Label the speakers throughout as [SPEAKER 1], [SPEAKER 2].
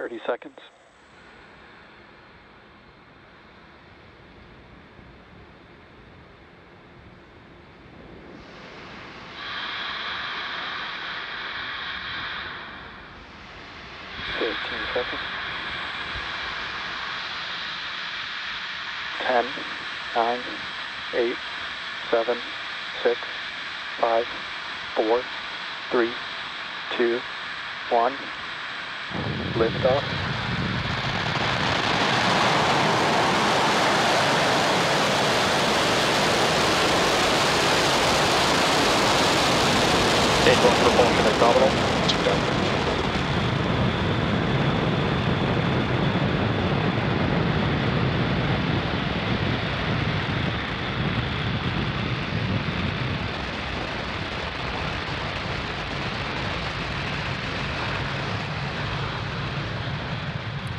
[SPEAKER 1] 30 seconds. Seconds. 10, 9, 8, 7, 6, 5, 4, 3, 2, 1. Lift off. Stage 1 propulsion is nominal. 2 down.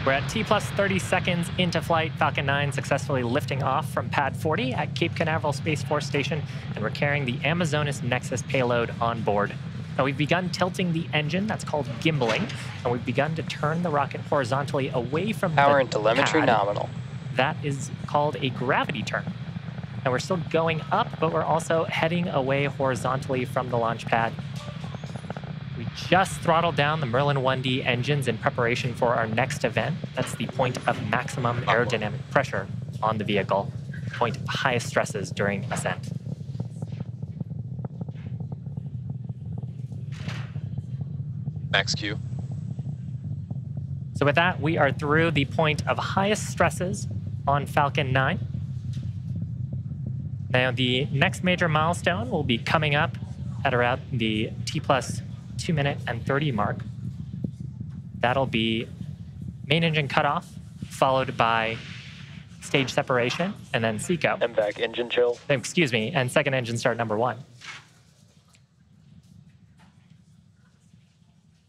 [SPEAKER 2] We're at T plus 30 seconds into flight, Falcon 9 successfully lifting off from Pad 40 at Cape Canaveral Space Force Station, and we're carrying the Amazonas Nexus payload on board. Now we've begun tilting the engine, that's called gimbaling, and we've begun to turn the rocket horizontally away from
[SPEAKER 3] power and telemetry
[SPEAKER 2] pad.
[SPEAKER 3] Nominal.
[SPEAKER 2] That is called a gravity turn. And we're still going up, but we're also heading away horizontally from the launch pad. We just throttled down the Merlin 1D engines in preparation for our next event. That's the point of maximum aerodynamic pressure on the vehicle, point of highest stresses during ascent.
[SPEAKER 4] Max Q.
[SPEAKER 2] So with that, we are through the point of highest stresses on Falcon 9. Now, the next major milestone will be coming up at around the T plus 2 minute and 30 mark. That'll be main engine cutoff, followed by stage separation, and then SECO.
[SPEAKER 1] MVAC engine chill.
[SPEAKER 2] Excuse me, and second engine start number 1.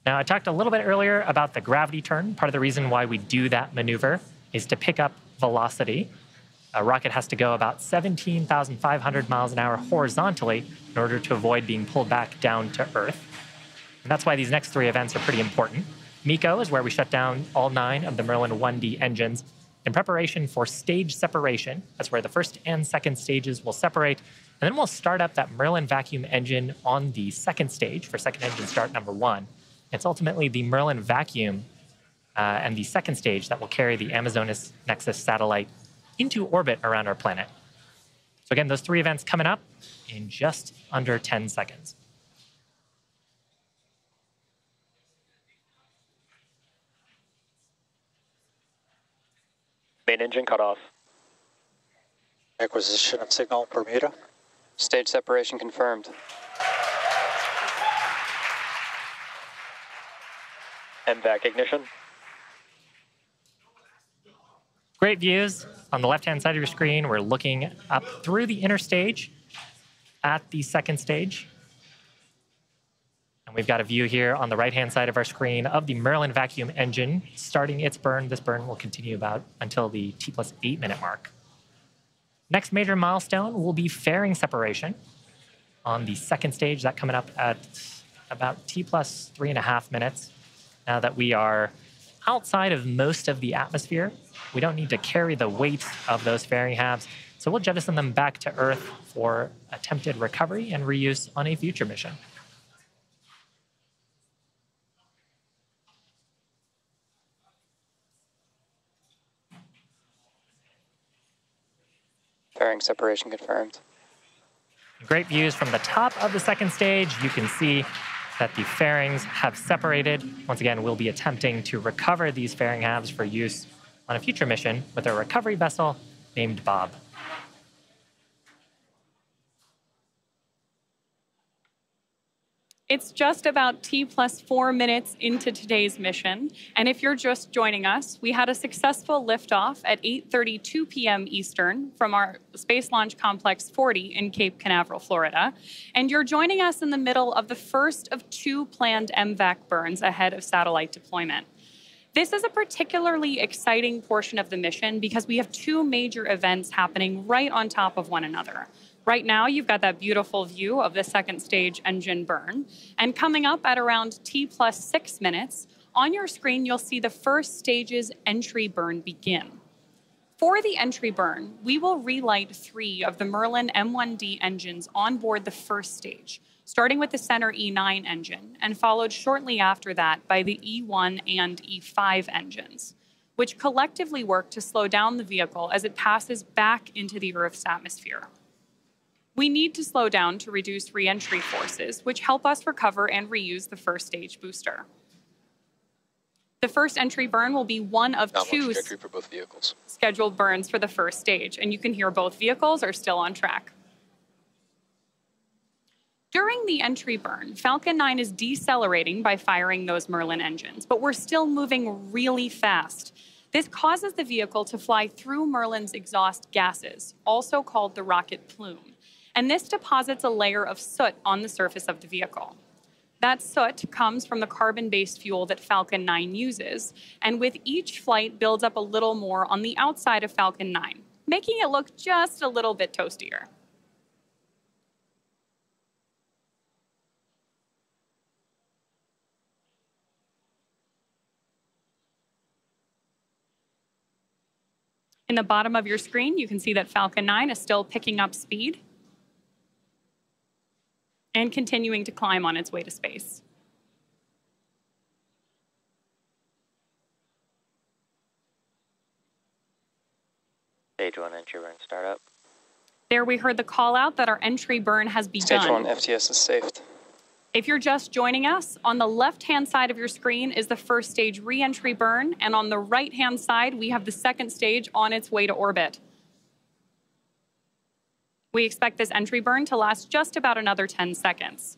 [SPEAKER 2] Now, I talked a little bit earlier about the gravity turn. Part of the reason why we do that maneuver is to pick up velocity. A rocket has to go about 17,500 miles an hour horizontally in order to avoid being pulled back down to Earth. And that's why these next 3 events are pretty important. MECO is where we shut down all 9 of the Merlin 1D engines in preparation for stage separation. That's where the first and second stages will separate. And then we'll start up that Merlin vacuum engine on the second stage for second engine start number 1. It's ultimately the Merlin vacuum and the second stage that will carry the Amazonas Nexus satellite into orbit around our planet. So again, those 3 events coming up in just under 10 seconds.
[SPEAKER 1] Main engine cutoff.
[SPEAKER 5] Acquisition of signal Bermuda.
[SPEAKER 3] Stage separation confirmed.
[SPEAKER 1] MVAC ignition.
[SPEAKER 2] Great views. On the left-hand side of your screen, we're looking up through the inner stage at the second stage. And we've got a view here on the right-hand side of our screen of the Merlin vacuum engine starting its burn. This burn will continue about until the T plus 8 minute mark. Next major milestone will be fairing separation on the second stage. That coming up at about T plus 3.5 minutes. Now that we are outside of most of the atmosphere, we don't need to carry the weight of those fairing halves, so we'll jettison them back to Earth for attempted recovery and reuse on a future mission.
[SPEAKER 3] Fairing separation confirmed.
[SPEAKER 2] Great views from the top of the second stage. You can see that the fairings have separated. Once again, we'll be attempting to recover these fairing halves for use on a future mission with a recovery vessel named Bob.
[SPEAKER 6] It's just about T plus 4 minutes into today's mission. And if you're just joining us, we had a successful liftoff at 8:32 p.m. Eastern from our Space Launch Complex 40 in Cape Canaveral, Florida. And you're joining us in the middle of the first of 2 planned MVAC burns ahead of satellite deployment. This is a particularly exciting portion of the mission because we have 2 major events happening right on top of one another. Right now, you've got that beautiful view of the second stage engine burn. And coming up at around T plus 6 minutes, On your screen, you'll see the first stage's entry burn begin. For the entry burn, we will relight 3 of the Merlin M1D engines on board the first stage, starting with the center E9 engine and followed shortly after that by the E1 and E5 engines, which collectively work to slow down the vehicle as it passes back into the Earth's atmosphere. We need to slow down to reduce re-entry forces, which help us recover and reuse the first stage booster. The first entry burn will be one of
[SPEAKER 4] Downward
[SPEAKER 6] 2
[SPEAKER 4] trajectory for both vehicles.
[SPEAKER 6] scheduled burns for the first stage, and you can hear both vehicles are still on track. During the entry burn, Falcon 9 is decelerating by firing those Merlin engines, but we're still moving really fast. This causes the vehicle to fly through Merlin's exhaust gases, also called the rocket plume, and this deposits a layer of soot on the surface of the vehicle. That soot comes from the carbon-based fuel that Falcon 9 uses, and with each flight builds up a little more on the outside of Falcon 9, making it look just a little bit toastier. In the bottom of your screen, you can see that Falcon 9 is still picking up speed and continuing to climb on its way to space.
[SPEAKER 5] Stage 1 entry burn startup.
[SPEAKER 6] There we heard the call out that our entry burn has begun.
[SPEAKER 3] Stage 1 FTS is saved.
[SPEAKER 6] If you're just joining us, on the left-hand side of your screen is the first stage re-entry burn, and on the right-hand side, we have the second stage on its way to orbit. We expect this entry burn to last just about another 10 seconds.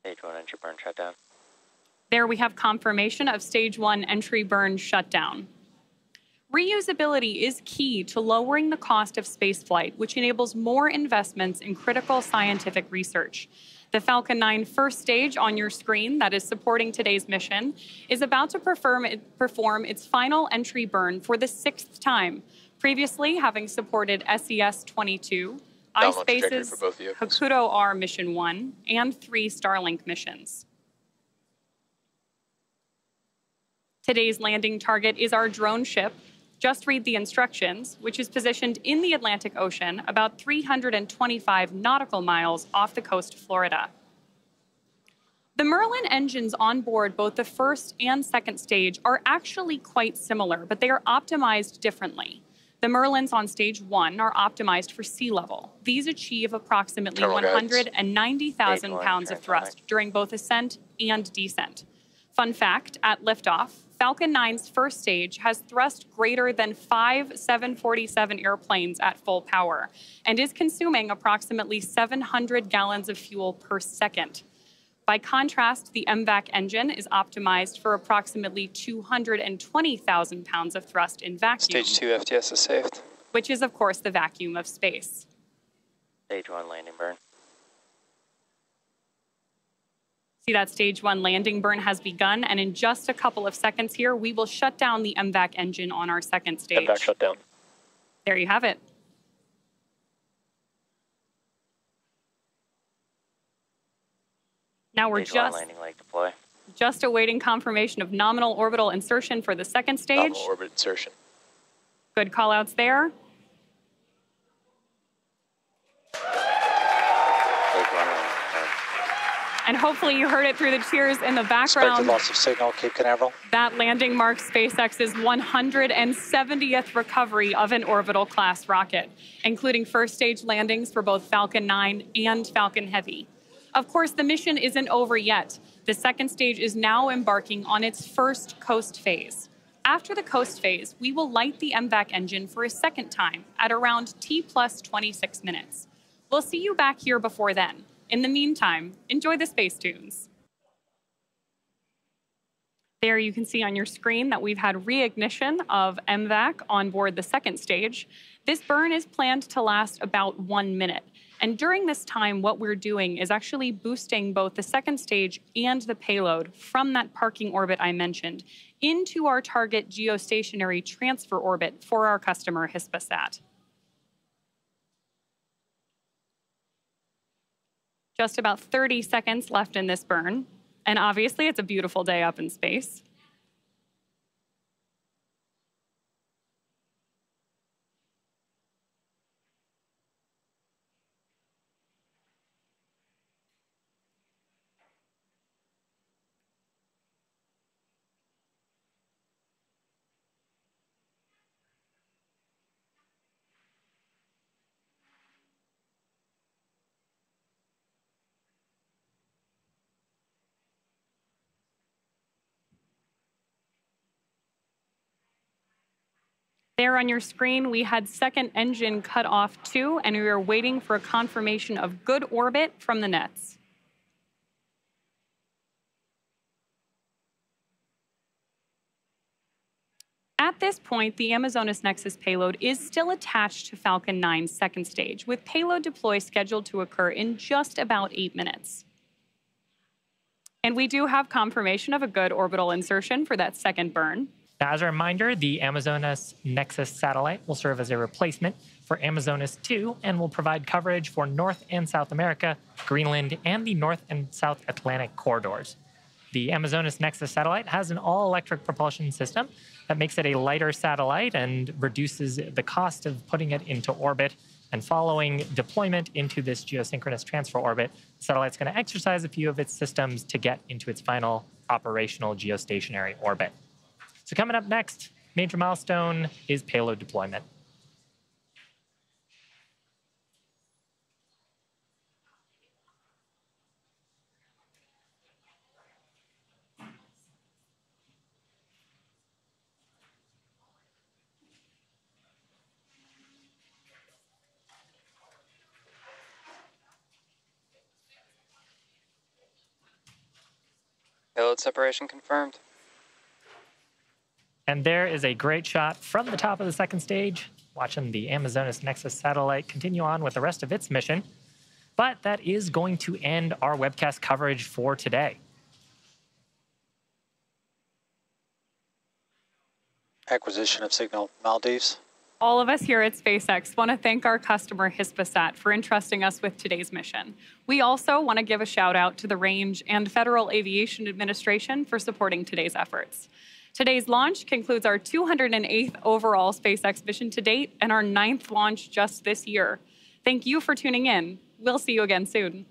[SPEAKER 5] Stage 1 entry burn shutdown.
[SPEAKER 6] There we have confirmation of stage 1 entry burn shutdown. Reusability is key to lowering the cost of spaceflight, which enables more investments in critical scientific research. The Falcon 9 first stage on your screen that is supporting today's mission is about to perform its final entry burn for the 6th time, previously having supported SES-22,
[SPEAKER 4] Downward trajectory
[SPEAKER 6] iSpace's
[SPEAKER 4] for both vehicles.
[SPEAKER 6] Hakuto R Mission 1, and 3 Starlink missions. Today's landing target is our drone ship, Just Read the Instructions, which is positioned in the Atlantic Ocean about 325 nautical miles off the coast of Florida. The Merlin engines on board both the first and second stage are actually quite similar, but they are optimized differently. The Merlins on stage 1 are optimized for sea level. These achieve approximately
[SPEAKER 4] Terminal guidance.
[SPEAKER 6] 190,000
[SPEAKER 5] Stage 1,
[SPEAKER 6] pounds of
[SPEAKER 5] turn
[SPEAKER 6] thrust during both ascent and descent. Fun fact, at liftoff, Falcon 9's first stage has thrust greater than 5 747 airplanes at full power and is consuming approximately 700 gallons of fuel per second. By contrast, the MVAC engine is optimized for approximately 220,000 pounds of thrust in vacuum,
[SPEAKER 3] Stage 2 FTS is saved.
[SPEAKER 6] which is, of course, the vacuum of space.
[SPEAKER 5] Stage 1 landing burn.
[SPEAKER 6] See that stage 1 landing burn has begun, and in just a couple of seconds here, we will shut down the MVAC engine on our second stage.
[SPEAKER 1] MVAC shutdown.
[SPEAKER 6] There you have it. Now we're
[SPEAKER 5] Stage 1 landing leg deploy.
[SPEAKER 6] just awaiting confirmation of nominal orbital insertion for the second stage.
[SPEAKER 4] Nominal orbit insertion.
[SPEAKER 6] Good call-outs there.
[SPEAKER 5] Stage 1 landing burn.
[SPEAKER 6] And hopefully you heard it through the cheers in the
[SPEAKER 7] Expected
[SPEAKER 6] background.
[SPEAKER 7] loss of signal, Cape Canaveral.
[SPEAKER 6] That landing marks SpaceX's 170th recovery of an orbital class rocket, including first stage landings for both Falcon 9 and Falcon Heavy. Of course, the mission isn't over yet. The second stage is now embarking on its first coast phase. After the coast phase, we will light the MVAC engine for a second time at around T plus 26 minutes. We'll see you back here before then. In the meantime, enjoy the space tunes. There you can see on your screen that we've had reignition of MVAC on board the second stage. This burn is planned to last about 1 minute. And during this time, what we're doing is actually boosting both the second stage and the payload from that parking orbit I mentioned into our target geostationary transfer orbit for our customer Hispasat. Just about 30 seconds left in this burn, and obviously it's a beautiful day up in space. There on your screen, we had second engine cut off too, and we were waiting for a confirmation of good orbit from the nets. At this point, the Amazonas Nexus payload is still attached to Falcon 9's second stage, with payload deploy scheduled to occur in just about 8 minutes. And we do have confirmation of a good orbital insertion for that second burn.
[SPEAKER 2] Now, as a reminder, the Amazonas Nexus satellite will serve as a replacement for Amazonas 2 and will provide coverage for North and South America, Greenland, and the North and South Atlantic corridors. The Amazonas Nexus satellite has an all-electric propulsion system that makes it a lighter satellite and reduces the cost of putting it into orbit. And following deployment into this geosynchronous transfer orbit, the satellite's going to exercise a few of its systems to get into its final operational geostationary orbit. So coming up next, major milestone is payload deployment.
[SPEAKER 3] Payload separation confirmed.
[SPEAKER 2] And there is a great shot from the top of the second stage, watching the Amazonas Nexus satellite continue on with the rest of its mission. But that is going to end our webcast coverage for today.
[SPEAKER 7] Acquisition of signal, Maldives.
[SPEAKER 6] All of us here at SpaceX want to thank our customer Hispasat for entrusting us with today's mission. We also want to give a shout out to the Range and Federal Aviation Administration for supporting today's efforts. Today's launch concludes our 208th overall SpaceX mission to date and our 9th launch just this year. Thank you for tuning in. We'll see you again soon.